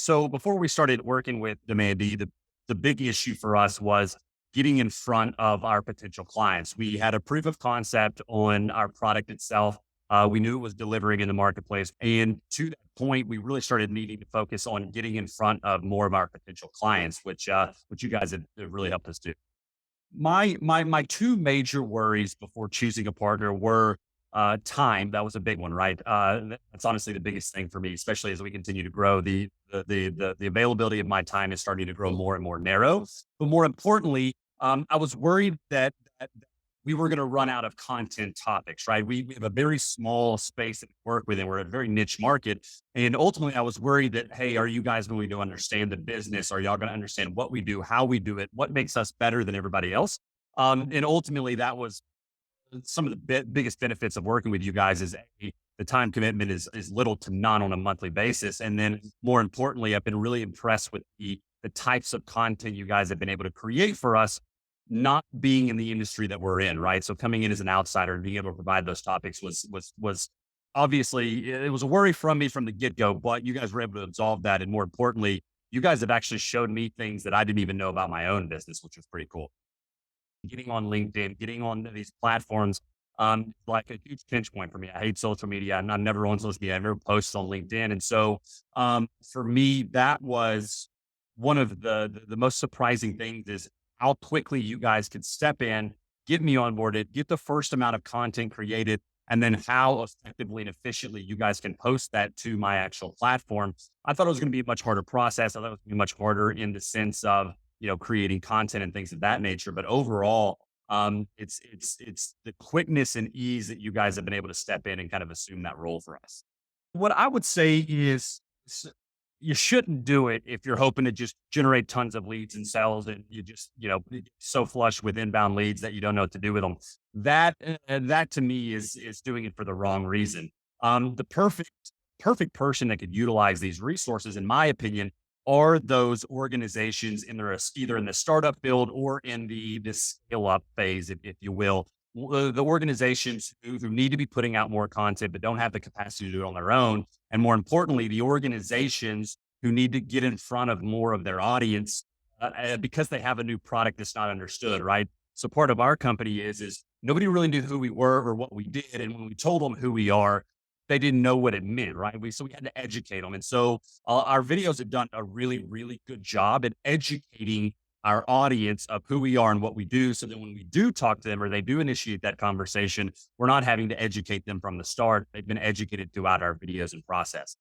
So before we started working with Demandy, the big issue for us was getting in front of our potential clients. We had a proof of concept on our product itself. We knew it was delivering in the marketplace. And to that point, we really started needing to focus on getting in front of more of our potential clients, which you guys have really helped us do. My two major worries before choosing a partner were time. That was a big one, right? That's honestly the biggest thing for me, especially as we continue to grow. The availability of my time is starting to grow more and more narrow. But more importantly, I was worried that we were going to run out of content topics, right? We have a very small space that we work within. We're a very niche market. And ultimately, I was worried that, hey, are you guys going to understand the business? Are y'all going to understand what we do, how we do it, what makes us better than everybody else? And ultimately, that was some of the biggest benefits of working with you guys is the time commitment is little to none on a monthly basis. And then more importantly, I've been really impressed with the types of content you guys have been able to create for us, not being in the industry that we're in, right? So coming in as an outsider and being able to provide those topics was obviously it was a worry from me from the get-go, but you guys were able to absolve that. And more importantly, you guys have actually showed me things that I didn't even know about my own business, which was pretty cool. Getting on LinkedIn, getting on these platforms, like a huge pinch point for me. I hate social media. I'm never on social media. I never post on LinkedIn. And so, for me, that was one of the most surprising things is how quickly you guys could step in, get me onboarded, get the first amount of content created, and then how effectively and efficiently you guys can post that to my actual platform. I thought it was going to be a much harder process. I thought it was going to be much harder in the sense of creating content and things of that nature. But overall, it's the quickness and ease that you guys have been able to step in and kind of assume that role for us. What I would say is you shouldn't do it if you're hoping to just generate tons of leads and sales and you just, so flush with inbound leads that you don't know what to do with them. That to me is doing it for the wrong reason. The perfect person that could utilize these resources, in my opinion, are those organizations either in the startup build or in the scale up phase, if you will. The organizations who need to be putting out more content but don't have the capacity to do it on their own, and more importantly, the organizations who need to get in front of more of their audience because they have a new product that's not understood, right? So part of our company is nobody really knew who we were or what we did, and when we told them who we are, they didn't know what it meant, right? We had to educate them, and so our videos have done a really good job at educating our audience of who we are and what we do. So that when we do talk to them or they do initiate that conversation, we're not having to educate them from the start. They've been educated throughout our videos and process.